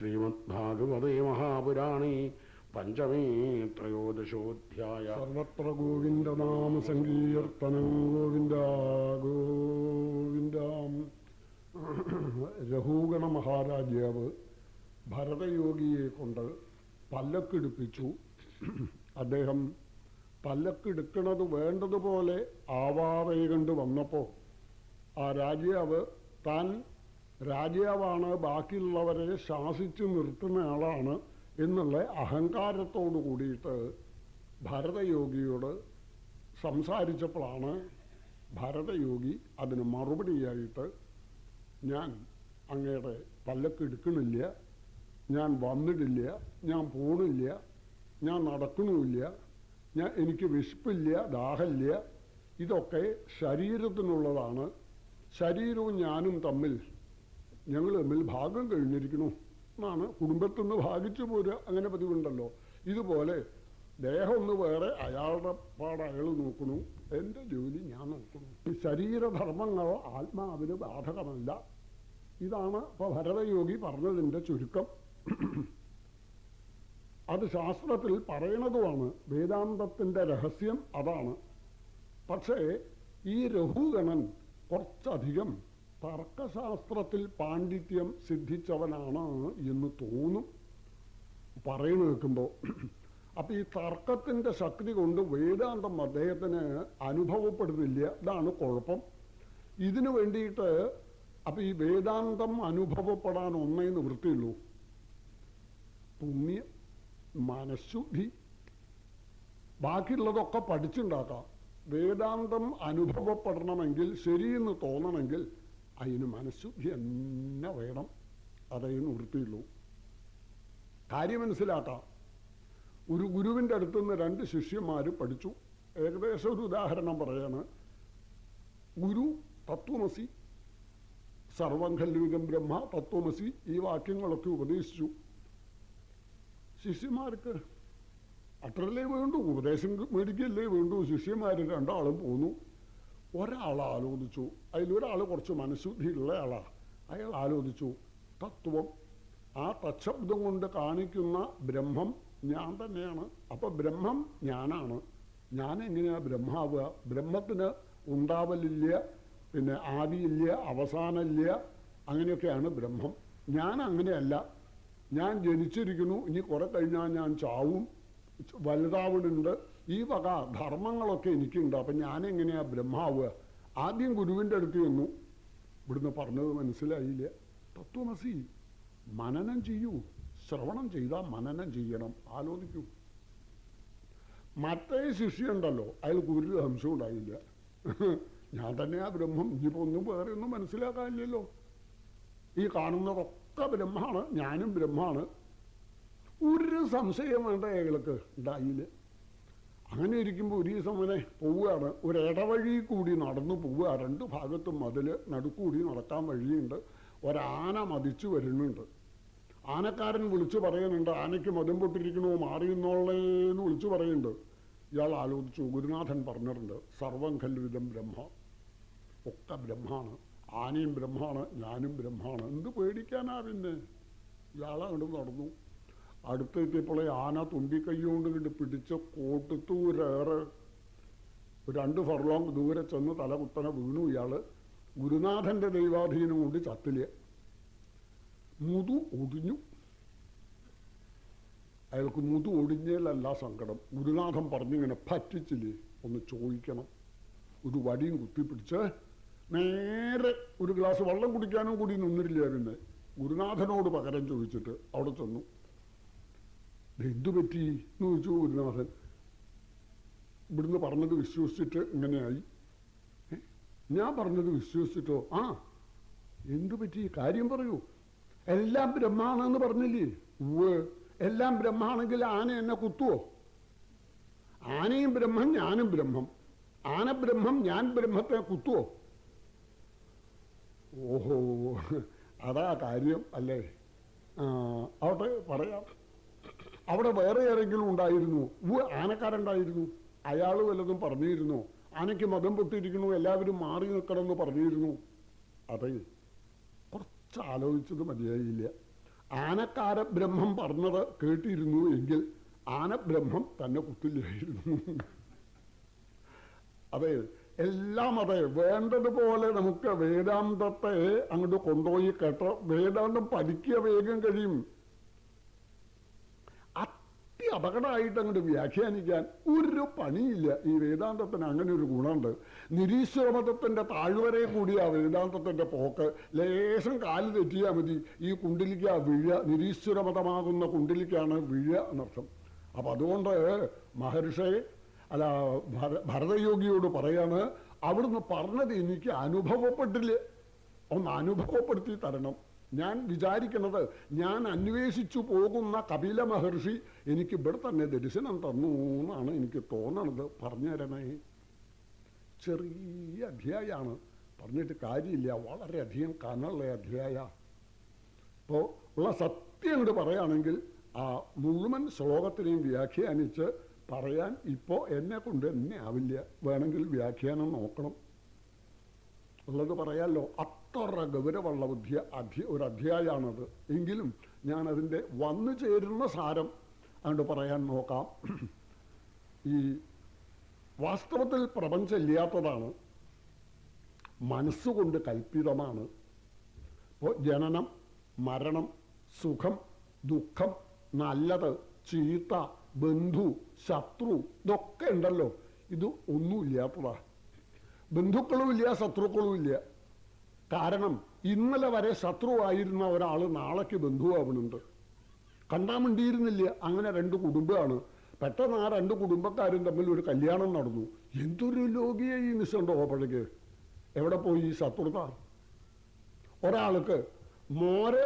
ശ്രീമദ്ഭാഗവതേ മഹാപുരാണേ പഞ്ചമേ ത്രയോദശോധ്യായ. സർവത്ര ഗോവിന്ദനാമ സങ്കീർത്തനം. ഗോവിന്ദ ഗോവിന്ദ. രഘൂഗണ മഹാരാജാവ് ഭരതയോഗിയെ കൊണ്ട് പല്ലക്കെടുപ്പിച്ചു. അദ്ദേഹം പല്ലക്കെടുക്കുന്നത് വേണ്ടതുപോലെ ആവാറേ കണ്ട് വന്നപ്പോൾ ആ രാജാവ് താൻ രാജാവാണ്, ബാക്കിയുള്ളവരെ ശാസിച്ചു നിർത്തുന്ന ആളാണ് എന്നുള്ള അഹങ്കാരത്തോടു കൂടിയിട്ട് ഭരതയോഗിയോട് സംസാരിച്ചപ്പോഴാണ് ഭരതയോഗി അതിന് മറുപടിയായിട്ട്, ഞാൻ അങ്ങയുടെ പല്ലക്കെടുക്കണില്ല, ഞാൻ വന്നിട്ടില്ല, ഞാൻ പോണില്ല, ഞാൻ നടക്കണമില്ല, എനിക്ക് വിശപ്പില്ല, ദാഹമില്ല, ഇതൊക്കെ ശരീരത്തിനുള്ളതാണ്. ശരീരവും ഞാനും ഞങ്ങൾ തമ്മിൽ ഭാഗം കഴിഞ്ഞിരിക്കണു എന്നാണ്. കുടുംബത്തിൽ നിന്ന് ഭാഗിച്ചു പോരുക, അങ്ങനെ പതിവുണ്ടല്ലോ. ഇതുപോലെ ദേഹം ഒന്ന് വേറെ, അയാളുടെ പാട് അയാൾ നോക്കണു, എൻ്റെ ജോലി ഞാൻ നോക്കണു. ഈ ശരീരധർമ്മങ്ങളോ ആത്മാവിന് ബാധകമല്ല. ഇതാണ് ഇപ്പോൾ ഭരതയോഗി പറഞ്ഞതിൻ്റെ ചുരുക്കം. അത് ശാസ്ത്രത്തിൽ പറയണതുമാണ്. വേദാന്തത്തിൻ്റെ രഹസ്യം അതാണ്. പക്ഷേ ഈ രഘുഗണൻ കുറച്ചധികം തർക്കശാസ്ത്രത്തിൽ പാണ്ഡിത്യം സിദ്ധിച്ചവനാണ് എന്ന് തോന്നും പറയുന്നു കേൾക്കുമ്പോൾ. അപ്പം ഈ തർക്കത്തിൻ്റെ ശക്തി കൊണ്ട് വേദാന്തം അദ്ദേഹത്തിന് അനുഭവപ്പെടുന്നില്ല. ഇതാണ് കുഴപ്പം. ഇതിനു വേണ്ടിയിട്ട് അപ്പം ഈ വേദാന്തം അനുഭവപ്പെടാൻ ഒന്നേ നിവൃത്തിയുള്ളൂ: പുണ്യം, മനഃശുദ്ധി. ബാക്കിയുള്ളതൊക്കെ പഠിച്ചുണ്ടാക്കാം. വേദാന്തം അനുഭവപ്പെടണമെങ്കിൽ, ശരിയെന്ന് തോന്നണമെങ്കിൽ അതിന് മനഃശുദ്ധി തന്നെ വേണം. അതേ നിവൃത്തിയുള്ളൂ. കാര്യം മനസ്സിലാക്കാം. ഒരു ഗുരുവിൻ്റെ അടുത്തുനിന്ന് 2 ശിഷ്യന്മാർ പഠിച്ചു. ഏകദേശം ഒരു ഉദാഹരണം പറയാണ്. ഗുരു തത്വമസി, സർവം ഖൽവിദം ബ്രഹ്മ, തത്വമസി, ഈ വാക്യങ്ങളൊക്കെ ഉപദേശിച്ചു. ശിഷ്യന്മാർക്ക് അത്രല്ലേ വേണ്ടു, ഉപദേശം മേടിക്കല്ലേ വേണ്ടു. ശിഷ്യന്മാർ 2 ആളും പോന്നു. ഒരാൾ ആലോചിച്ചു, അതിലൊരാൾ കുറച്ച് മനഃശുദ്ധിയുള്ള ആളാണ്. അയാൾ ആലോചിച്ചു, തത്വം, ആ തത്ശബ്ദം കൊണ്ട് കാണിക്കുന്ന ബ്രഹ്മം ഞാൻ തന്നെയാണ്. അപ്പം ബ്രഹ്മം ഞാനാണ്. ഞാൻ എങ്ങനെയാണ് ബ്രഹ്മാവുക? ബ്രഹ്മത്തിന് ഉണ്ടാവലില്ല, പിന്നെ ആദിയില്ല, അവസാനമില്ല, അങ്ങനെയൊക്കെയാണ് ബ്രഹ്മം. ഞാൻ അങ്ങനെയല്ല. ഞാൻ ജനിച്ചിരിക്കുന്നു, ഇനി കുറെ കഴിഞ്ഞാൽ ഞാൻ ചാവും, വലുതാവുന്നുണ്ട്, ഈ വക ധർമ്മങ്ങളൊക്കെ എനിക്കുണ്ട്. അപ്പം ഞാനെങ്ങനെയാ ബ്രഹ്മാവുക? ആദ്യം ഗുരുവിൻ്റെ അടുത്ത് ചെന്നു. ഇവിടുന്ന് പറഞ്ഞത് മനസ്സിലായില്ല. തത്വമസി, മനനം ചെയ്യൂ. ശ്രവണം ചെയ്താൽ മനനം ചെയ്യണം, ആലോചിക്കൂ. മറ്റേ ശിഷ്യണ്ടല്ലോ, അയാൾക്ക് ഒരു അംശം ഉണ്ടായില്ല. ഞാൻ തന്നെയാ ബ്രഹ്മം, ഇനിയിപ്പോൾ ഒന്നും വേറെ ഒന്നും മനസ്സിലാക്കാനില്ലല്ലോ, ഈ കാണുന്നതൊക്കെ ബ്രഹ്മാണ്, ഞാനും ബ്രഹ്മാണ്. ഒരു സംശയം വേണ്ട അയാൾക്ക് ഉണ്ടായില്ല. അങ്ങനെ ഇരിക്കുമ്പോൾ ഒരു ദിവസം അങ്ങനെ പോവുകയാണ്. ഒരു ഇടവഴി കൂടി നടന്നു പോവുക. 2 ഭാഗത്തും മതിൽ, നടുക്കൂടി നടക്കാൻ വഴിയുണ്ട്. ഒരാന മതിച്ചു വരുന്നുണ്ട്. ആനക്കാരൻ വിളിച്ചു പറയുന്നുണ്ട്, ആനയ്ക്ക് മതം പൊട്ടിരിക്കണോ, മാറിയെന്നുള്ളതെന്ന് വിളിച്ചു പറയുന്നുണ്ട്. ഇയാൾ ആലോചിച്ചു, ഗുരുനാഥൻ പറഞ്ഞിട്ടുണ്ട്, സർവം ഖൽവിദം ബ്രഹ്മ, ഒക്കെ ബ്രഹ്മാണ്, ആനയും ബ്രഹ്മാണ്, ഞാനും ബ്രഹ്മാണ്, എന്ത് പേടിക്കാനാ പിന്നെ? ഇയാളങ്ങോട്ട് നടന്നു. അടുത്തെത്തിയപ്പോൾ ആന തുമ്പിക്കൈകൊണ്ട് കണ്ട് പിടിച്ച് കോട്ടത്തൂരേറെ 2 ഫർലോങ് ദൂരെ ചെന്ന് തലകുത്തനെ വീണു. ഇയാൾ ഗുരുനാഥൻ്റെ ദൈവാധീനം കൊണ്ട് ചത്തില്ല, മുതു ഒടിഞ്ഞു. അയാൾക്ക് മുതു ഒടിഞ്ഞതിലല്ല സങ്കടം. ഗുരുനാഥൻ പറഞ്ഞിങ്ങനെ പറ്റിച്ചില്ലേ, ഒന്ന് ചോദിക്കണം. ഒരു വടിയും കുത്തിപ്പിടിച്ച് നേരെ ഒരു ഗ്ലാസ് വെള്ളം കുടിക്കാനും കൂടി നിന്നിട്ടില്ല. പിന്നെ ഗുരുനാഥനോട് പകരം ചോദിച്ചിട്ട് അവിടെ ചെന്നു. എന്തു പറ്റി എന്ന് ചോദിച്ചു ഗുരുനാഥൻ. ഇവിടുന്ന് പറഞ്ഞത് വിശ്വസിച്ചിട്ട് ഇങ്ങനെയായി. ഞാൻ പറഞ്ഞത് വിശ്വസിച്ചിട്ടോ? ആ, എന്തു പറ്റി, കാര്യം പറയൂ. എല്ലാം ബ്രഹ്മാണെന്ന് പറഞ്ഞില്ലേ? ഉവ്വ്. എല്ലാം ബ്രഹ്മാണെങ്കിൽ ആന എന്നെ കുത്തുവോ? ആനയും ബ്രഹ്മം, ഞാനും ബ്രഹ്മം. ആന ബ്രഹ്മം, ഞാൻ ബ്രഹ്മത്തെ കുത്തുവോ? ഓഹോ, അതാ കാര്യം അല്ലേ? അവിടെ പറയാം. അവിടെ വേറെ ആരെങ്കിലും ഉണ്ടായിരുന്നു? ആനക്കാരുണ്ടായിരുന്നു. അയാൾ വല്ലതും പറഞ്ഞിരുന്നു? ആനയ്ക്ക് മതം പൊട്ടിയിരിക്കുന്നു, എല്ലാവരും മാറി നിൽക്കണമെന്ന് പറഞ്ഞിരുന്നു? അതെ, കുറച്ച് ആലോചിച്ചത് മതിയായില്ല. ആനക്കാരബ്രഹ്മം പറഞ്ഞത് കേട്ടിരുന്നു എങ്കിൽ ആനബ്രഹ്മം തന്നെ കുത്തില്ലായിരുന്നു. അതെ, എല്ലാം അതെ, വേണ്ടതുപോലെ നമുക്ക് വേദാന്തത്തെ അങ്ങോട്ട് കൊണ്ടുപോയി കേട്ടോ, വേദാന്തം പഠിക്കുക വേഗം കഴിയും. അപകടമായിട്ട് അങ്ങോട്ട് വ്യാഖ്യാനിക്കാൻ ഒരു പണിയില്ല. ഈ വേദാന്തത്തിന് അങ്ങനെ ഒരു ഗുണമുണ്ട്. നിരീശ്വരമതത്തിന്റെ താഴ്വരെ കൂടിയാ വേദാന്തത്തിന്റെ പോക്ക്. ലേശം കാല് തെറ്റിയാൽ മതി, ഈ കുണ്ടിലിക്ക വീഴ, നിരീശ്വരമതമാകുന്ന കുണ്ടിലിക്കാണ് വീഴ എന്നർത്ഥം. അപ്പൊ അതുകൊണ്ട് മഹർഷി അല്ല ഭരതയോഗിയോട് പറയാണ്, അവിടുന്ന് പറഞ്ഞത് എനിക്ക് അനുഭവപ്പെട്ടില്ല, ഒന്ന് അനുഭവപ്പെടുത്തി തരണം. ഞാൻ വിചാരിക്കുന്നത്, ഞാൻ അന്വേഷിച്ചു പോകുന്ന കപില മഹർഷി എനിക്ക് ഇവിടെ തന്നെ ദർശനം തന്നു എന്നാണ് എനിക്ക് തോന്നണത്. പറഞ്ഞു തരണേ. ചെറിയ അധ്യായമാണ്, പറഞ്ഞിട്ട് കാര്യമില്ല, വളരെയധികം കനുള്ള അധ്യായ. അപ്പോൾ ഉള്ള സത്യം കൊണ്ട് പറയുകയാണെങ്കിൽ ആ മുഴുവൻ ശ്ലോകത്തിനെയും വ്യാഖ്യാനിച്ച് പറയാൻ ഇപ്പോൾ എന്നെ കൊണ്ട് തന്നെ ആവില്ല. വേണമെങ്കിൽ വ്യാഖ്യാനം നോക്കണം, ഉള്ളത് പറയാമല്ലോ. അത്ര ഗൗരവമുള്ള ഒരു അധ്യായമാണത്. എങ്കിലും ഞാനതിൻ്റെ വന്നു ചേരുന്ന സാരം അതുകൊണ്ട് പറയാൻ നോക്കാം. ഈ വാസ്തവത്തിൽ പ്രപഞ്ചം ഇല്ലാത്തതാണ്, മനസ്സുകൊണ്ട് കൽപ്പിതമാണ്. ഇപ്പോൾ ജനനം, മരണം, സുഖം, ദുഃഖം, നല്ലത്, ചീത്ത, ബന്ധു, ശത്രു, ഇതൊക്കെ ഉണ്ടല്ലോ. ഇത് ഒന്നുമില്ലാത്തതാ. ബന്ധുക്കളുമില്ല, ശത്രുക്കളുമില്ല. കാരണം ഇന്നലെ വരെ ശത്രുവായിരുന്ന ഒരാൾ നാളേക്ക് ബന്ധുവാകുന്നുണ്ട്. കണ്ടാൻ വേണ്ടിയിരുന്നില്ല. അങ്ങനെ രണ്ട് കുടുംബമാണ്. പെട്ടെന്ന് ആ രണ്ട് കുടുംബക്കാരും തമ്മിൽ ഒരു കല്യാണം നടന്നു. എന്തൊരു ലോകിയ ഈ നിശണ്ടോ അപ്പോഴേക്ക്. എവിടെ പോയി ഈ ശത്രുത? ഒരാൾക്ക് മോര്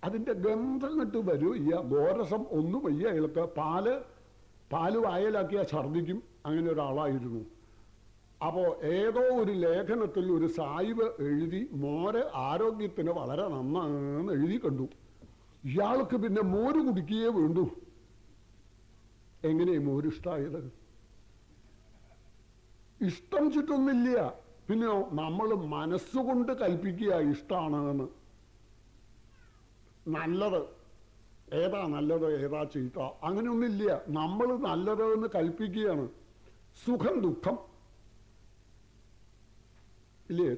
അതിൻ്റെ ഗന്ധം കിട്ട് വരൂ ഇല്ല, ഗോരസം ഒന്നും വയ്യ അയാൾക്ക്. പാല് വായലാക്കിയാൽ ഛർദിക്കും. അങ്ങനെ ഒരാളായിരുന്നു. അപ്പോൾ ഏതോ ഒരു ലേഖനത്തിൽ ഒരു സായിബ് എഴുതി, മോര് ആരോഗ്യത്തിന് വളരെ നന്നാണെന്ന് എഴുതി കണ്ടു. ഇയാൾക്ക് പിന്നെ മോര് കുടിക്കുകയേ വേണ്ടു. എങ്ങനെ മോരിഷ്ടായത്? ഇഷ്ടം ചുറ്റൊന്നില്ല. പിന്നെ നമ്മൾ മനസ്സുകൊണ്ട് കൽപ്പിക്കുക ഇഷ്ടമാണെന്ന്. നല്ലത് ഏതാ നല്ലത്, ഏതാ ചീത്ത, അങ്ങനെയൊന്നില്ല. നമ്മൾ നല്ലത് എന്ന് കൽപ്പിക്കുകയാണ്. സുഖം, ദുഃഖം ഇല്ലേ?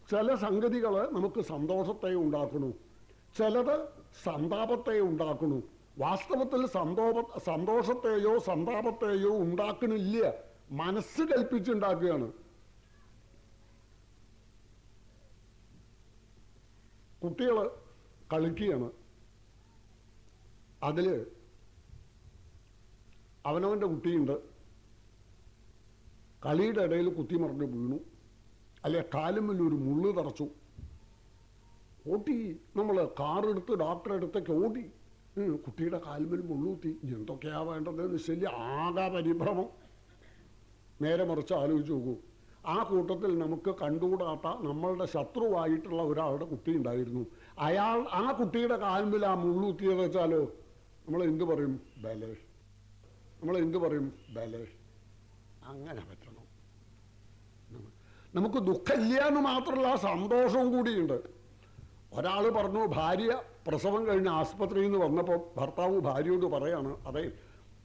ചില സംഗതികൾ നമുക്ക് സന്തോഷത്തെ ഉണ്ടാക്കണു, ചിലത് സന്താപത്തെ ഉണ്ടാക്കണു. വാസ്തവത്തിൽ സന്തോഷത്തെയോ സന്താപത്തെയോ ഉണ്ടാക്കണില്ല, മനസ്സ് കൽപ്പിച്ചുണ്ടാക്കുകയാണ്. കുട്ടികൾ കളിക്കുകയാണ്. അതിൽ അവനവൻ്റെ കുട്ടിയുണ്ട്, കളിയുടെ ഇടയിൽ കുത്തിമറിഞ്ഞ് വീണു, അല്ലെ കാലുമ്മിൽ ഒരു മുള്ളു തറച്ചു. ഓട്ടി, നമ്മൾ കാറെടുത്ത് ഡോക്ടറെ അടുത്തേക്ക് ഓടി. കുട്ടിയുടെ കാലുമ്മിൽ മുള്ളൂത്തി. എന്തൊക്കെയാ വേണ്ടതെന്ന് ശല്യം, ആകെ പരിഭ്രമം. നേരെ മറിച്ച് ആലോചിച്ച് നോക്കൂ. ആ കൂട്ടത്തിൽ നമുക്ക് കണ്ടുകൂടാത്ത നമ്മളുടെ ശത്രുവായിട്ടുള്ള ഒരാളുടെ കുട്ടി ഉണ്ടായിരുന്നു. ആ കുട്ടിയുടെ കാലുമ്പിൽ ആ മുള്ളൂത്തിയത് വെച്ചാലോ നമ്മൾ എന്തു പറയും? ബലേ. നമ്മൾ എന്തു പറയും? ബലേ. അങ്ങനെ പറ്റണം. നമുക്ക് ദുഃഖമില്ല എന്ന് മാത്രമല്ല, സന്തോഷവും കൂടിയുണ്ട്. ഒരാൾ പറഞ്ഞു, ഭാര്യ പ്രസവം കഴിഞ്ഞ് ആസ്പത്രിയിൽ നിന്ന് വന്നപ്പോൾ ഭർത്താവ് ഭാര്യയോട് പറയാണ്, അതെ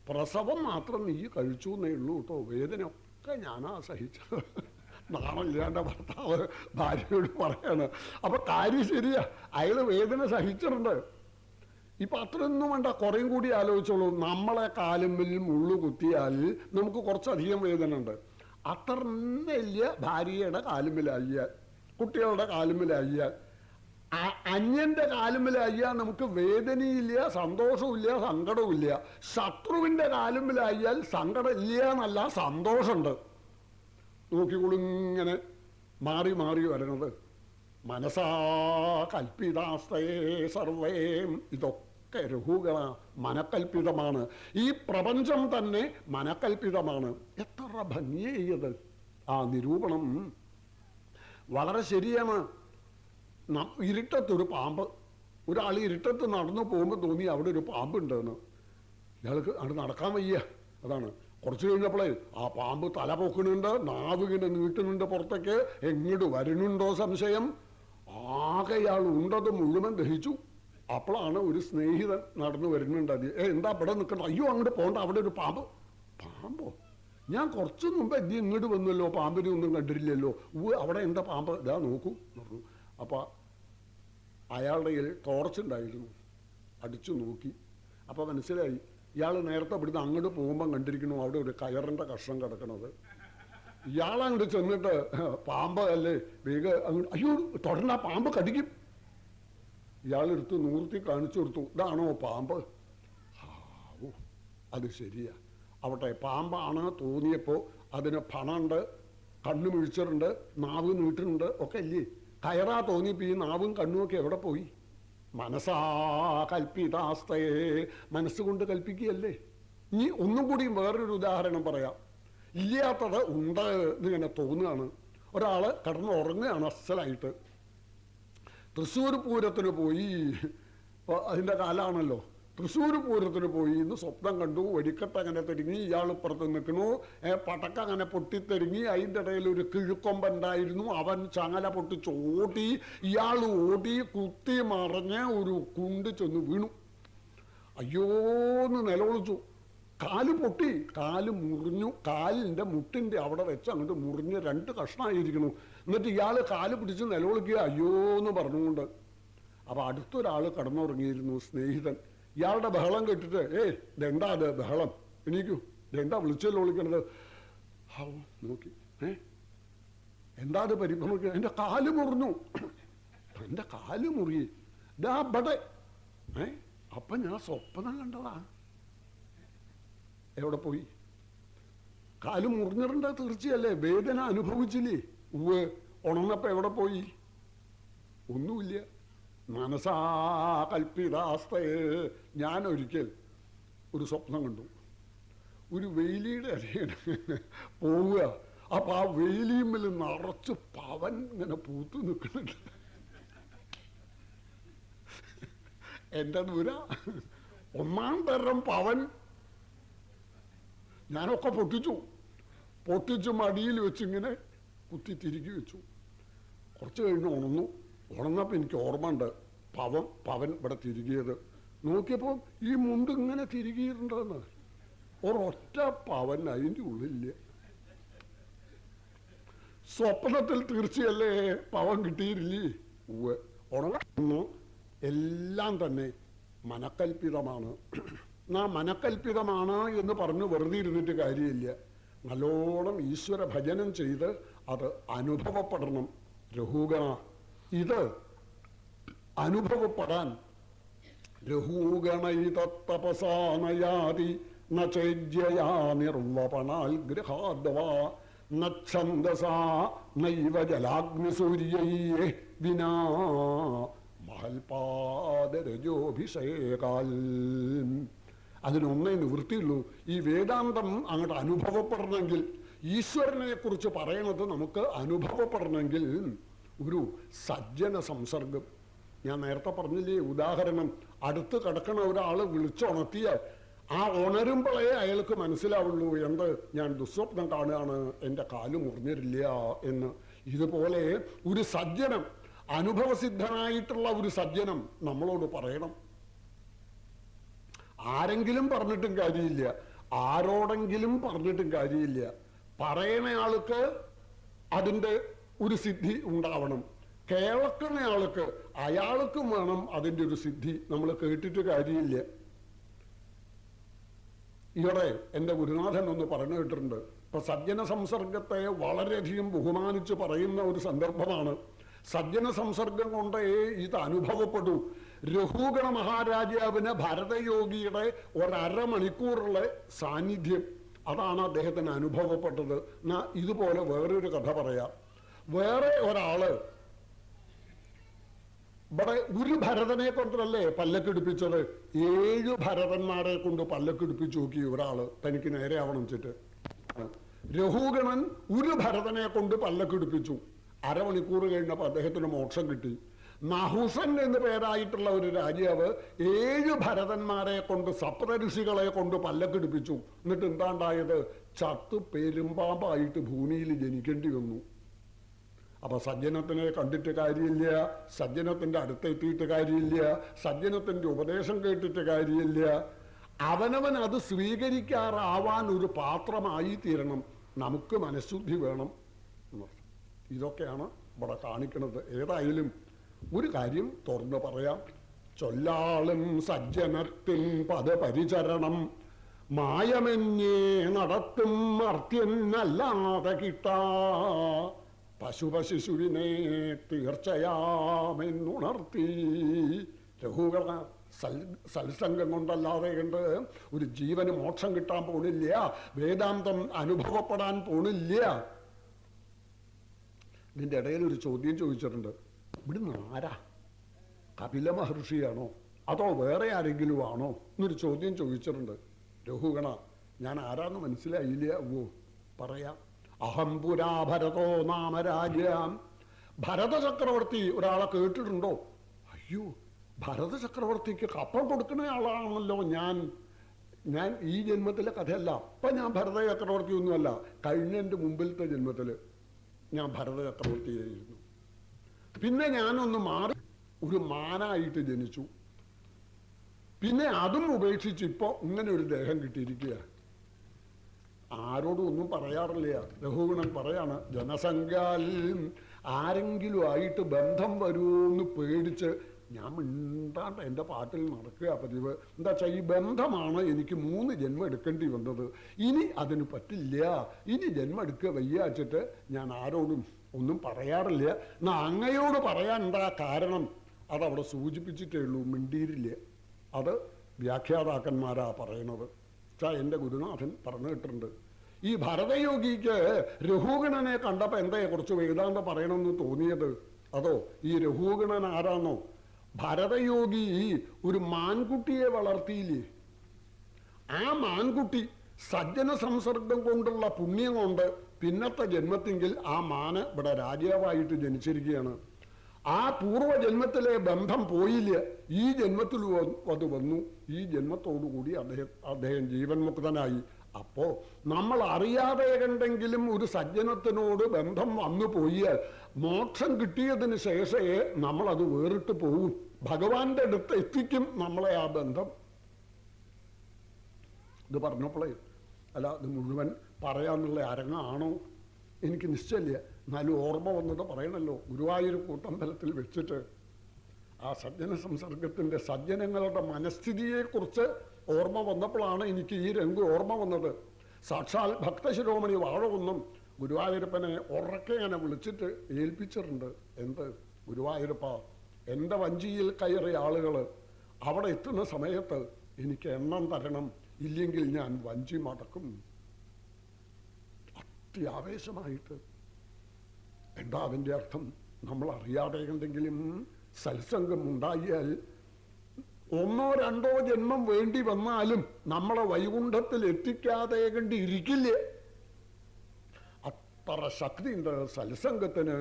പ്രസവം മാത്രം നീ കഴിച്ചു എന്നേ ഉള്ളൂ കേട്ടോ, വേദനയൊക്കെ ഞാനാ സഹിച്ചത്. നാണമില്ലാണ്ട് ഭർത്താവ് ഭാര്യയോട് പറയാണ്. അപ്പൊ കാര്യം ശരിയാ, അയാൾ വേദന സഹിച്ചിട്ടുണ്ട്. ഇപ്പൊ അത്രയൊന്നും വേണ്ട, കുറേയും കൂടി ആലോചിച്ചോളൂ. നമ്മളെ കാലുമ്പിൽ മുള്ളു കുത്തിയാൽ നമുക്ക് കുറച്ചധികം വേദന ഉണ്ട്. അത്ര വലിയ ഭാര്യയുടെ കാലുമ്പിലായാൽ, കുട്ടികളുടെ കാലുമ്പിലായാൽ, അന്യന്റെ കാലുമ്പിലായാൽ നമുക്ക് വേദനയില്ല, സന്തോഷമില്ല, സങ്കടമില്ല. ശത്രുവിന്റെ കാലുമ്പിലായാൽ സങ്കടം ഇല്ല എന്നല്ല, സന്തോഷമുണ്ട്. നോക്കിക്കൊള്ളിങ്ങനെ മാറി മാറി വരണത്. മനസാ കൽപ്പിതാസ്തേ സർവേം. ഇതൊക്കെ രഘുകളാ, മനക്കൽപ്പിതമാണ്. ഈ പ്രപഞ്ചം തന്നെ മനക്കൽപ്പിതമാണ്. എത്ര ഭംഗിയത് ആ നിരൂപണം. വളരെ ശരിയാണ്. ഇരുട്ടത്തൊരു പാമ്പ്, ഒരാൾ ഇരുട്ടത്ത് നടന്നു പോകുമ്പോൾ തോന്നി അവിടെ ഒരു പാമ്പുണ്ടെന്ന്. ഇയാൾക്ക് അവിടെ നടക്കാൻ വയ്യ. അതാണ് കുറച്ച് കഴിഞ്ഞപ്പോഴേ ആ പാമ്പ് തല പൊക്കുന്നുണ്ട്, നാവ് ഇങ്ങനെ നീട്ടുന്നുണ്ട് പുറത്തേക്ക്. എങ്ങോട്ട് വരുന്നുണ്ടോ സംശയം. ആകെ ഇയാൾ ഉണ്ടത് മുഴുവൻ ദഹിച്ചു. അപ്പോഴാണ് ഒരു സ്നേഹിതൻ നടന്നു വരുന്നുണ്ട്. അത് എന്താ ഇവിടെ നിൽക്കണ്ട, അയ്യോ അങ്ങോട്ട് പോകണ്ട, അവിടെ ഒരു പാമ്പ്. പാമ്പോ? ഞാൻ കുറച്ചു മുമ്പ് നീ ഇങ്ങോട്ട് വന്നല്ലോ, പാമ്പിനെ ഒന്നും കണ്ടിട്ടില്ലല്ലോ. അവിടെ എന്താ പാമ്പ്? ഇതാ നോക്കൂ പറഞ്ഞു. അപ്പം അയാളുടെ കയ്യിൽ ടോർച്ചുണ്ടായിരുന്നു. അടിച്ചു നോക്കി. അപ്പം മനസ്സിലായി ഇയാൾ നേരത്തെ ഇവിടുന്ന് അങ്ങോട്ട് പോകുമ്പം കണ്ടിരിക്കണു അവിടെ ഒരു കയറിൻ്റെ കഷ്ണം കിടക്കണത്. ഇയാളങ്ങോട്ട് ചെന്നിട്ട് പാമ്പ് അല്ലേ വേഗം അങ്ങോട്ട്, അയ്യോ തൊടണ്ട പാമ്പ് കടിക്കും. ഇയാളെടുത്ത് നൂർത്തി കാണിച്ചു കൊടുത്തു, ഇതാണോ പാമ്പ്? ഓ അത് ശരിയാ, അവിടെ പാമ്പാണ് തോന്നിയപ്പോൾ അതിന് പണമുണ്ട്, കണ്ണു മിഴിച്ചിട്ടുണ്ട്, നാവ് നീട്ടുന്നുണ്ട് ഒക്കെ ഇല്ലേ. കയറാ തോന്നിയപ്പോൾ ഈ നാവും കണ്ണുമൊക്കെ എവിടെ പോയി? മനസ്സാ കൽപ്പിതാസ്തയെ, മനസ്സുകൊണ്ട് കൽപ്പിക്കുകയല്ലേ. ഇനി ഒന്നും കൂടി വേറൊരു ഉദാഹരണം പറയാം. ഇല്ലാത്തത് ഉണ്ട് എന്നിങ്ങനെ തോന്നുകയാണ്. ഒരാൾ കിടന്നുറങ്ങുകയാണ് അസലായിട്ട്. തൃശ്ശൂർ പൂരത്തിന് പോയി, ഇപ്പോൾ അതിൻ്റെ കാലമാണല്ലോ. തൃശ്ശൂർ പൂരത്തിന് പോയി ഇന്ന് സ്വപ്നം കണ്ടു, വെടിക്കെട്ട് അങ്ങനെ തെരുങ്ങി, ഇയാൾ ഇപ്പുറത്ത് നിൽക്കണു, പടക്ക അങ്ങനെ പൊട്ടിത്തെരുങ്ങി, അതിൻ്റെ ഇടയിൽ ഒരു കിഴുക്കൊമ്പുണ്ടായിരുന്നു, അവൻ ചങ്ങല പൊട്ടിച്ച് ഓടി, ഇയാൾ ഓടി കുത്തി മറിഞ്ഞ് ഒരു കുണ്ട് ചെന്ന് വീണു. അയ്യോന്ന് നിലവിളിച്ചു. കാല് പൊട്ടി, കാല് മുറിഞ്ഞു, കാലിൻ്റെ മുട്ടിൻ്റെ അവിടെ വെച്ച് അങ്ങോട്ട് മുറിഞ്ഞ് 2 കഷ്ണമായിരിക്കണു. എന്നിട്ട് ഇയാൾ കാല് പിടിച്ച് നിലവിളിക്കുക അയ്യോന്ന് പറഞ്ഞുകൊണ്ട്. അപ്പം അടുത്തൊരാൾ കിടന്നുറങ്ങിയിരുന്നു, സ്നേഹിതൻ. ഇയാളുടെ ബഹളം കേട്ടിട്ട് ഇതെന്താ അത് ബഹളം, എണീക്കൂ, ഇതെന്താ വിളിച്ചല്ലോ വിളിക്കണത്? നോക്കി, എന്താ അത് പരിഭ്രമിക്കുക? എൻ്റെ കാല് മുറിഞ്ഞു. എൻ്റെ കാല് മുറി ഇതാ ബടെ. അപ്പം ഞാൻ സ്വപ്നം കണ്ടതാ. എവിടെ പോയി? കാല് മുറിഞ്ഞിട്ടുണ്ട് തീർച്ചയല്ലേ, വേദന അനുഭവിച്ചില്ലേ? ഉണർന്നപ്പോൾ എവിടെ പോയി? ഒന്നുമില്ല. മനസാ കൽപ്പിതാസ്തയെ. ഞാൻ ഒരിക്കൽ ഒരു സ്വപ്നം കണ്ടു. ഒരു വെയിലിയുടെ അരയാണ് പോവുക. അപ്പൊ ആ വെയിലിമ്മൽ നിറച്ച് പവൻ ഇങ്ങനെ പൂത്തു നിൽക്കുന്നുണ്ട്. എൻ്റെ ദൂര 1-ാം തരം പവൻ. ഞാനൊക്കെ പൊട്ടിച്ചു മടിയിൽ വെച്ചിങ്ങനെ കുത്തി തിരികെ വെച്ചു. കുറച്ച് കഴിഞ്ഞ് ഉണർന്നപ്പോൾ എനിക്ക് ഓർമ്മ ഉണ്ട്, പവൻ ഇവിടെ തിരികിയത്. നോക്കിയപ്പോൾ ഈ മുണ്ട് ഇങ്ങനെ തിരികിയിട്ടുണ്ടെന്ന്. ഒരൊറ്റ പവൻ അതിൻ്റെ ഉള്ളില്ല. സ്വപ്നത്തിൽ തീർച്ചയല്ലേ പവൻ കിട്ടിയില്ലേ? ഉണർന്നു. എല്ലാം തന്നെ മനക്കൽപ്പിതമാണ്. മനക്കൽപ്പിതമാണ് എന്ന് പറഞ്ഞു വെറുതെ ഇരുന്നിട്ട് കാര്യമില്ല. നല്ലോണം ഈശ്വര ഭജനം ചെയ്ത് അത് അനുഭവപ്പെടണം. രഹൂഗണ ഇത് അനുഭവപ്പെടാൻ രഹൂഗണൈതപസാനയാതി നേജ്യയാ നിർവപണാൽ ഗൃഹാദ്വാ നച്ഛന്ദസാ നൈവ ജലാഗ്നിസൂര്യൈ വിനാ മഹൽപാദരജോഭിഷേകാൽ. അതിനൊന്നേ നിവൃത്തിയുള്ളൂ. ഈ വേദാന്തം അങ്ങോട്ട് അനുഭവപ്പെടണമെങ്കിൽ, ഈശ്വരനെ കുറിച്ച് പറയണത് നമുക്ക് അനുഭവപ്പെടണമെങ്കിൽ ഒരു സജ്ജന സംസർഗം. ഞാൻ നേരത്തെ പറഞ്ഞില്ലേ ഉദാഹരണം, അടുത്ത് കിടക്കണ ഒരാൾ വിളിച്ചുണർത്തിയാൽ ആ ഉണരുമ്പോഴേ അയാൾക്ക് മനസ്സിലാവുള്ളൂ എന്ത്, ഞാൻ ദുസ്വപ്നം കാണുകയാണ്, എൻ്റെ കാല് മുറിഞ്ഞിരില്ല എന്ന്. ഇതുപോലെ ഒരു സജ്ജനം, അനുഭവസിദ്ധനായിട്ടുള്ള ഒരു സജ്ജനം നമ്മളോട് പറയണം. ആരെങ്കിലും പറഞ്ഞിട്ടും കാര്യമില്ല, ആരോടെങ്കിലും പറഞ്ഞിട്ടും കാര്യമില്ല. പറയണ ആൾക്ക് അതിൻ്റെ ഒരു സിദ്ധി ഉണ്ടാവണം. കേൾക്കുന്ന ആൾക്ക് അയാൾക്കും വേണം അതിൻ്റെ ഒരു സിദ്ധി. നമ്മൾ കേട്ടിട്ട് കാര്യമില്ല. ഇവിടെ എൻ്റെ ഗുരുനാഥൻ ഒന്ന് പറഞ്ഞു കേട്ടിട്ടുണ്ട്. ഇപ്പൊ സജ്ജന സംസർഗത്തെ വളരെയധികം ബഹുമാനിച്ച് പറയുന്ന ഒരു സന്ദർഭമാണ്. സജ്ജന സംസർഗം കൊണ്ടേ ഇത് അനുഭവപ്പെടൂ. രഘുഗണ മഹാരാജാവിന് ഭരതയോഗിയുടെ 1.5 മണിക്കൂറുള്ള സാന്നിധ്യം, അതാണ് അദ്ദേഹത്തിന് അനുഭവപ്പെട്ടത്. ഇതുപോലെ വേറൊരു കഥ പറയാം. വേറെ ഒരാള് ഇവിടെ ഒരു ഭരതനെ കൊണ്ടല്ലേ പല്ലക്കെടുപ്പിച്ചത്. 7 ഭരതന്മാരെ കൊണ്ട് പല്ലക്കെടുപ്പിച്ചു നോക്കി ഒരാള്, തനിക്ക് നേരെ ആവണം വെച്ചിട്ട്. രഘുഗണൻ ഒരു ഭരതനെ കൊണ്ട് പല്ലക്കെടുപ്പിച്ചു. 1/2 മണിക്കൂർ കഴിഞ്ഞപ്പോൾ അദ്ദേഹത്തിന് മോക്ഷം കിട്ടി. നഹുസൻ എന്ന് പേരായിട്ടുള്ള ഒരു രാജാവ് 7 ഭരതന്മാരെ കൊണ്ട്, സപ്തഋഷികളെ കൊണ്ട് പല്ലക്കെടുപ്പിച്ചു. എന്നിട്ട് എന്താണ്ടായത്? ചത്ത് പെരുമ്പാമ്പായിട്ട് ഭൂമിയിൽ ജനിക്കേണ്ടി വന്നു. അപ്പൊ സജ്ജനത്തിനെ കണ്ടിട്ട് കാര്യമില്ല, സജ്ജനത്തിന്റെ അടുത്തെത്തിയിട്ട് കാര്യമില്ല, സജ്ജനത്തിന്റെ ഉപദേശം കേട്ടിട്ട് കാര്യമില്ല. അവനവൻ അത് സ്വീകരിക്കാറാവാൻ ഒരു പാത്രമായി തീരണം. നമുക്ക് മനഃശുദ്ധി വേണം. ഇതൊക്കെയാണ് ഇവിടെ കാണിക്കുന്നത്. ഏതായാലും ഒരു കാര്യം തുറന്നു പറയാം. ചൊല്ലാളും സജ്ജനത്തിൻ പദപരിചരണം മായമെന്നേ നടത്തും മർത്യനല്ലാതെ കിട്ടാ പശുപശിശുവിനെ തീർച്ചയാമെന്നുണർത്തി. രഘുകള സത്സംഗം കൊണ്ടല്ലാതെ കണ്ട് ഒരു ജീവന് മോക്ഷം കിട്ടാൻ പോണില്ല, വേദാന്തം അനുഭവപ്പെടാൻ പോണില്ല. ഇതിൻ്റെ ഇടയിൽ ഒരു ചോദ്യം ചോദിച്ചിട്ടുണ്ട്. ഇവിടുന്ന് ആരാ? കപില മഹർഷിയാണോ അതോ വേറെ ആരെങ്കിലും ആണോ എന്നൊരു ചോദ്യം ചോദിച്ചിട്ടുണ്ട്. രഘുഗണ, ഞാൻ ആരാന്ന് മനസ്സിലായില്ല. ഓ പറയാം. അഹം പുരാ ഭരതോ നാമരാജ്യാം. ഭരത ചക്രവർത്തി ഒരാളെ കേട്ടിട്ടുണ്ടോ? അയ്യോ, ഭരത ചക്രവർത്തിക്ക് കപ്പം കൊടുക്കുന്ന ആളാണല്ലോ ഞാൻ. ഈ ജന്മത്തിലെ കഥയല്ല. അപ്പൊ ഞാൻ ഭരത ചക്രവർത്തി ഒന്നുമല്ല. കഴിഞ്ഞ എൻ്റെ മുമ്പിലത്തെ ജന്മത്തില് ഞാൻ ഭരത ചക്രവർത്തിയായിരുന്നു. പിന്നെ ഞാനൊന്ന് മാറി ഒരു മാനായിട്ട് ജനിച്ചു. പിന്നെ അതും ഉപേക്ഷിച്ച് ഇപ്പൊ ഇങ്ങനെ ഒരു ദേഹം കിട്ടിയിരിക്കുക. ആരോടും ഒന്നും പറയാറില്ല. രഘുഗുണൻ പറയാണ്, ജനസംഖ്യയിൽ ആരെങ്കിലും ആയിട്ട് ബന്ധം വരുമെന്ന് പേടിച്ച് ഞാൻ മിണ്ടാണ്ട് എൻ്റെ പാട്ടിൽ നടക്കുക പതിവ്. എന്താ വെച്ചാൽ ഈ ബന്ധമാണ് എനിക്ക് 3 ജന്മം എടുക്കേണ്ടി വന്നത്. ഇനി അതിന് പറ്റില്ല. ഇനി ജന്മം എടുക്കുക വയ്യാച്ചിട്ട് ഞാൻ ആരോടും ഒന്നും പറയാറില്ല. എന്നാ അങ്ങയോട് പറയാൻ എന്താ കാരണം? അതവിടെ സൂചിപ്പിച്ചിട്ടേ ഉള്ളൂ, മിണ്ടിയിരില്ല. അത് വ്യാഖ്യാതാക്കന്മാരാ പറയണത്. എൻ്റെ ഗുരുനാഥൻ പറഞ്ഞു കേട്ടിട്ടുണ്ട്. ഈ ഭരതയോഗിക്ക് രഘുഗണനെ കണ്ടപ്പോൾ എന്താ കുറച്ച് വേദാന്തം പറയണമെന്ന് തോന്നിയത്? അതോ ഈ രഘുഗണൻ ആരാന്നോ? ഭരതയോഗി ഒരു മാൻകുട്ടിയെ വളർത്തിയില്ലേ? ആ മാൻകുട്ടി സജ്ജന സംസർഗം കൊണ്ടുള്ള പുണ്യം കൊണ്ട് പിന്നത്തെ ജന്മത്തെങ്കിൽ ആ മാന് ഇവിടെ രാജാവായിട്ട് ജനിച്ചിരിക്കുകയാണ്. ആ പൂർവ്വജന്മത്തിലെ ബന്ധം പോയില്ല. ഈ ജന്മത്തിൽ അത് വന്നു. ഈ ജന്മത്തോടുകൂടി അദ്ദേഹം ജീവൻ മുക്തനായി. അപ്പോ നമ്മൾ അറിയാതെ കണ്ടെങ്കിലും ഒരു സജ്ജനത്തിനോട് ബന്ധം വന്നു പോയാൽ മോക്ഷം കിട്ടിയതിന് ശേഷമേ നമ്മളത് വേറിട്ട് പോവും. ഭഗവാന്റെ അടുത്ത് എത്തിക്കും നമ്മളെ ആ ബന്ധം. ഇത് പറഞ്ഞപ്പോഴേ അല്ല, ഇത് മുഴുവൻ പറയാനുള്ള അരങ്ങാണോ എനിക്ക് നിശ്ചയില്ല. എന്നാലും ഓർമ്മ വന്നത് പറയണല്ലോ. ഗുരുവായൂർ കൂട്ടമ്പലത്തിൽ വെച്ചിട്ട് ആ സജ്ജന സംസർഗത്തിൻ്റെ സജ്ജനങ്ങളുടെ മനസ്ഥിതിയെക്കുറിച്ച് ഓർമ്മ വന്നപ്പോഴാണ് എനിക്ക് ഈ രംഗം ഓർമ്മ വന്നത്. സാക്ഷാൽ ഭക്തശിരോമണി വാഴകുന്നം ഗുരുവായൂരപ്പനെ ഉറക്കെ അങ്ങനെ വിളിച്ചിട്ട് ഏൽപ്പിച്ചിട്ടുണ്ട്. എന്ത്? ഗുരുവായൂരപ്പ, എൻ്റെ വഞ്ചിയിൽ കയറിയ ആളുകൾ അവിടെ എത്തുന്ന സമയത്ത് എനിക്ക് എണ്ണം തരണം, ഇല്ലെങ്കിൽ ഞാൻ വഞ്ചി മടക്കും. അത്യാവേശമായിട്ട്. എന്താ അതിൻ്റെ അർത്ഥം? നമ്മൾ അറിയാതെ എന്തെങ്കിലും സത്സംഗം ഉണ്ടായാൽ 1 or 2 ജന്മം വേണ്ടി വന്നാലും നമ്മളെ വൈകുണ്ഠത്തിൽ എത്തിക്കാതെ കണ്ട് ഇരിക്കില്ല. അത്ര ശക്തിയുണ്ട് സത്സംഗത്തിന്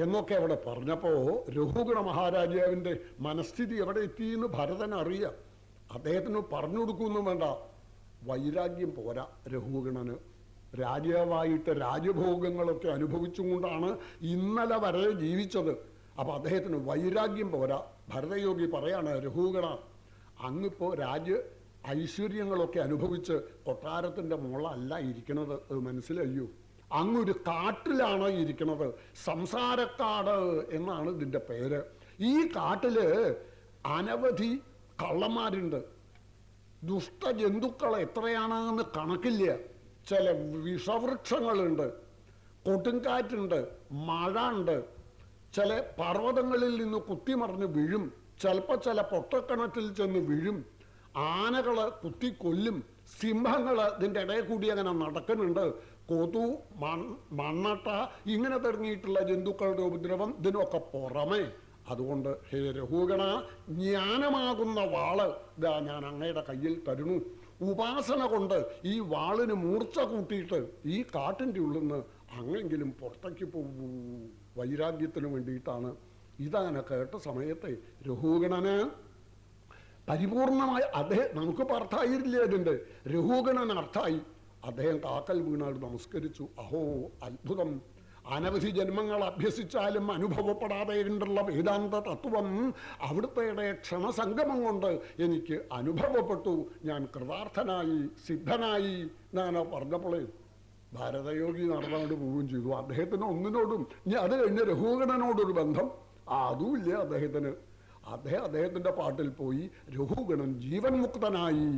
എന്നൊക്കെ അവിടെ പറഞ്ഞപ്പോ രഘുഗണ മഹാരാജാവിൻ്റെ മനസ്ഥിതി എവിടെ എത്തിയെന്ന് ഭരതൻ അറിയാം. അദ്ദേഹത്തിന് പറഞ്ഞു കൊടുക്കൊന്നും വേണ്ട. വൈരാഗ്യം പോരാ രഘുഗണന്. രാജാവായിട്ട് രാജഭോഗങ്ങളൊക്കെ അനുഭവിച്ചുകൊണ്ടാണ് ഇന്നലെ വരെ ജീവിച്ചത്. അപ്പൊ അദ്ദേഹത്തിന് വൈരാഗ്യം പോരാ. ഭരതയോഗി പറയാണ്, രഘുഗണ, അങ്ങിപ്പോ ഐശ്വര്യങ്ങളൊക്കെ അനുഭവിച്ച് കൊട്ടാരത്തിന്റെ മുകളല്ല ഇരിക്കണത്, അത് മനസ്സിലായോ? അങ്ങൊരു കാട്ടിലാണ് ഇരിക്കണത്. സംസാരക്കാട് എന്നാണ് ഇതിന്റെ പേര്. ഈ കാട്ടില് അനവധി കള്ളന്മാരുണ്ട്. ദുഷ്ടജന്തുക്കൾ എത്രയാണെന്ന് കണക്കില്ല. ചില വിഷവൃക്ഷങ്ങളുണ്ട്, കൊടുങ്കാറ്റുണ്ട്, മഴ ഉണ്ട്. ചില പർവ്വതങ്ങളിൽ നിന്ന് കുത്തിമറിഞ്ഞ് വീഴും. ചിലപ്പോൾ ചില പൊട്ടക്കിണറ്റിൽ ചെന്ന് വീഴും. ആനകള് കുത്തിക്കൊല്ലും. സിംഹങ്ങള് ഇതിൻ്റെ ഇടയിൽ കൂടി അങ്ങനെ നടക്കുന്നുണ്ട്. കൊതു, മണ്ണട്ട, ഇങ്ങനെ തുടങ്ങിയിട്ടുള്ള ജന്തുക്കളുടെ ഉപദ്രവം ഇതിനൊക്കെ പുറമേ. അതുകൊണ്ട് ഹേ രഘുഗണ, ജ്ഞാനമാകുന്ന വാള് ഇതാ ഞാൻ അങ്ങയുടെ കയ്യിൽ തരുന്നു. ഉപാസന കൊണ്ട് ഈ വാളിന് മൂർച്ച കൂട്ടിയിട്ട് ഈ കാട്ടിൻ്റെ ഉള്ളിൽ നിന്ന് അങ്ങെങ്കിലും പുറത്തേക്ക് പോകൂ. വൈരാഗ്യത്തിന് വേണ്ടിയിട്ടാണ്. ഇതങ്ങനെ കേട്ട സമയത്തെ രഘുഗണന് പരിപൂർണമായ നമുക്ക് അർത്ഥായില്ല. അതിൻ്റെ രഘുഗണൻ അർത്ഥായി. അദ്ദേഹം കാക്കൽ വീണാട് നമസ്കരിച്ചു. അഹോ അത്ഭുതം! അനവധി ജന്മങ്ങൾ അഭ്യസിച്ചാലും അനുഭവപ്പെടാതെ ഉള്ള വേദാന്ത തത്വം അവിടുത്തെ ക്ഷണസംഗമം കൊണ്ട് എനിക്ക് അനുഭവപ്പെട്ടു. ഞാൻ കൃതാർത്ഥനായി, സിദ്ധനായി എന്നാണ് പറഞ്ഞപ്പോഴേ ഭാരതയോഗി നടന്നുകൊണ്ട് പോവുകയും ചെയ്തു. അദ്ദേഹത്തിന് ഒന്നിനോടും ഇനി അത് കഴിഞ്ഞ് രഘുഗണനോടൊരു ബന്ധം അതുമില്ല അദ്ദേഹത്തിന്. അദ്ദേഹത്തിന്റെ പാട്ടിൽ പോയി രഘുഗണൻ ജീവൻ മുക്തനായി